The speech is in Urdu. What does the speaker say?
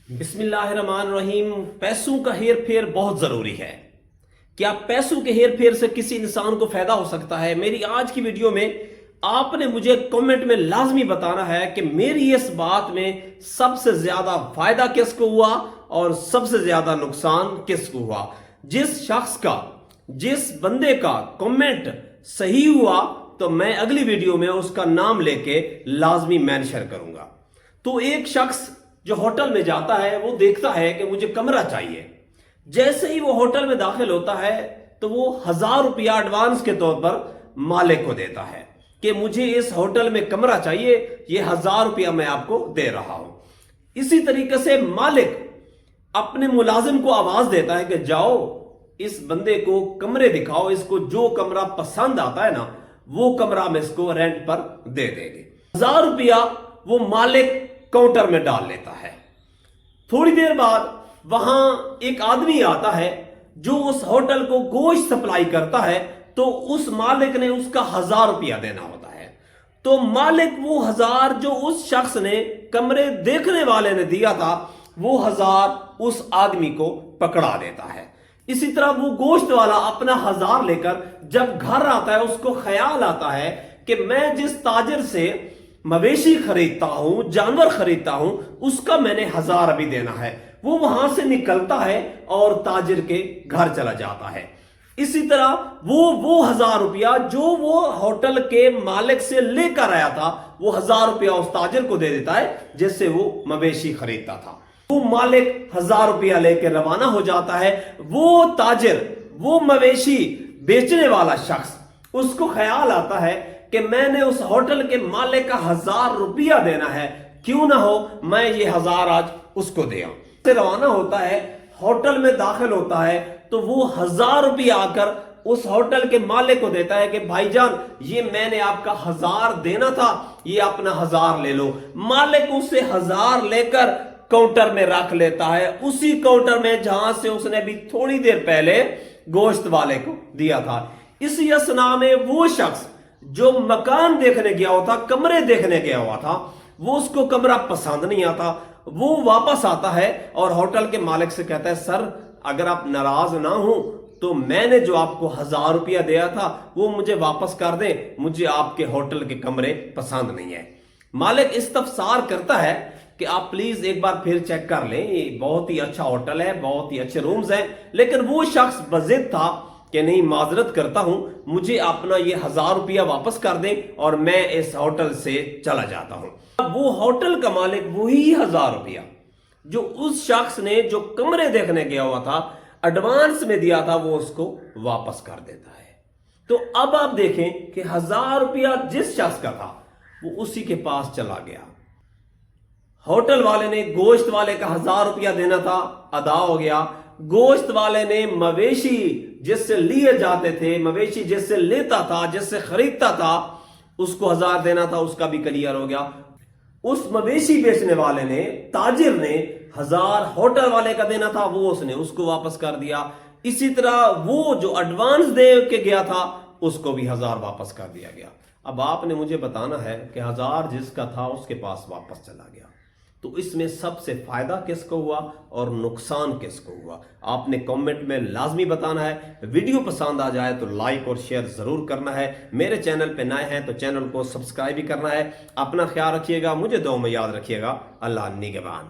بسم اللہ الرحمن الرحیم۔ پیسوں کا ہیر پھیر بہت ضروری ہے۔ کیا پیسوں کے ہیر پھیر سے کسی انسان کو فائدہ ہو سکتا ہے؟ میری آج کی ویڈیو میں آپ نے مجھے کمنٹ میں لازمی بتانا ہے کہ میری اس بات میں سب سے زیادہ فائدہ کس کو ہوا اور سب سے زیادہ نقصان کس کو ہوا۔ جس شخص کا، جس بندے کا کمنٹ صحیح ہوا تو میں اگلی ویڈیو میں اس کا نام لے کے لازمی مینشن کروں گا۔ تو ایک شخص جو ہوٹل میں جاتا ہے وہ دیکھتا ہے کہ مجھے کمرہ چاہیے۔ جیسے ہی وہ ہوٹل میں داخل ہوتا ہے تو وہ 1000 روپیہ ایڈوانس کے طور پر مالک کو دیتا ہے کہ مجھے اس ہوٹل میں کمرہ چاہیے، یہ 1000 روپیہ میں آپ کو دے رہا ہوں۔ اسی طریقے سے مالک اپنے ملازم کو آواز دیتا ہے کہ جاؤ اس بندے کو کمرے دکھاؤ، اس کو جو کمرہ پسند آتا ہے نا وہ کمرہ ہم اس کو رینٹ پر دے دیں گے۔ 1000 روپیہ وہ مالک کاؤنٹر میں ڈال لیتا ہے۔ تھوڑی دیر بعد وہاں ایک آدمی آتا ہے جو اس ہوٹل کو گوشت سپلائی کرتا ہے، تو اس مالک نے اس کا 1000 روپیہ دینا ہوتا ہے۔ تو مالک وہ 1000 جو اس شخص نے کمرے دیکھنے والے نے دیا تھا وہ 1000 اس آدمی کو پکڑا دیتا ہے۔ اسی طرح وہ گوشت والا اپنا 1000 لے کر جب گھر آتا ہے اس کو خیال آتا ہے کہ میں جس تاجر سے مویشی خریدتا ہوں، جانور خریدتا ہوں، اس کا میں نے 1000 ابھی دینا ہے۔ وہ وہاں سے نکلتا ہے اور تاجر کے گھر چلا جاتا ہے۔ اسی طرح وہ 1000 روپیہ جو وہ ہوٹل کے مالک سے لے کر آیا تھا وہ 1000 روپیہ اس تاجر کو دے دیتا ہے جس سے وہ مویشی خریدتا تھا۔ وہ مالک 1000 روپیہ لے کے روانہ ہو جاتا ہے۔ وہ تاجر، وہ مویشی بیچنے والا شخص، اس کو خیال آتا ہے کہ میں نے اس ہوٹل کے مالک کا 1000 روپیہ دینا ہے، کیوں نہ ہو میں یہ 1000 آج اس کو دیا۔ سے روانہ ہوتا ہے، ہوٹل میں داخل ہوتا ہے تو وہ 1000 روپیہ آ کر اس ہوٹل کے مالک کو دیتا ہے کہ بھائی جان یہ میں نے آپ کا 1000 دینا تھا، یہ اپنا 1000 لے لو۔ مالک اس سے 1000 لے کر کاؤنٹر میں رکھ لیتا ہے، اسی کاؤنٹر میں جہاں سے اس نے بھی تھوڑی دیر پہلے گوشت والے کو دیا تھا۔ اسی اسنا میں وہ شخص جو مکان دیکھنے گیا ہوا تھا، کمرے دیکھنے گیا ہوا تھا، وہ اس کو کمرہ پسند نہیں آتا، وہ واپس آتا ہے اور ہوٹل کے مالک سے کہتا ہے سر اگر آپ ناراض نہ ہوں تو میں نے جو آپ کو 1000 روپیہ دیا تھا وہ مجھے واپس کر دیں، مجھے آپ کے ہوٹل کے کمرے پسند نہیں ہے۔ مالک استفسار کرتا ہے کہ آپ پلیز ایک بار پھر چیک کر لیں، یہ بہت ہی اچھا ہوٹل ہے، بہت ہی اچھے رومز ہیں، لیکن وہ شخص بضد تھا کہ نہیں معذرت کرتا ہوں، مجھے اپنا یہ 1000 روپیہ واپس کر دیں اور میں اس ہوٹل سے چلا جاتا ہوں۔ وہ ہوٹل کا مالک وہی 1000 روپیہ جو اس شخص نے جو کمرے دیکھنے گیا ہوا تھا ایڈوانس میں دیا تھا وہ اس کو واپس کر دیتا ہے۔ تو اب آپ دیکھیں کہ 1000 روپیہ جس شخص کا تھا وہ اسی کے پاس چلا گیا۔ ہوٹل والے نے گوشت والے کا 1000 روپیہ دینا تھا، ادا ہو گیا۔ گوشت والے نے مویشی جس سے لیے جاتے تھے، مویشی جس سے لیتا تھا، جس سے خریدتا تھا، اس کو 1000 دینا تھا، اس کا بھی کلیئر ہو گیا۔ اس مویشی بیچنے والے نے، تاجر نے 1000 ہوٹل والے کا دینا تھا، وہ اس نے اس کو واپس کر دیا۔ اسی طرح وہ جو ایڈوانس دے کے گیا تھا اس کو بھی 1000 واپس کر دیا گیا۔ اب آپ نے مجھے بتانا ہے کہ 1000 جس کا تھا اس کے پاس واپس چلا گیا، تو اس میں سب سے فائدہ کس کو ہوا اور نقصان کس کو ہوا؟ آپ نے کمنٹ میں لازمی بتانا ہے۔ ویڈیو پسند آ جائے تو لائک اور شیئر ضرور کرنا ہے۔ میرے چینل پہ نئے ہیں تو چینل کو سبسکرائب بھی کرنا ہے۔ اپنا خیال رکھیے گا، مجھے دعاؤں میں یاد رکھیے گا۔ اللہ نگہبان۔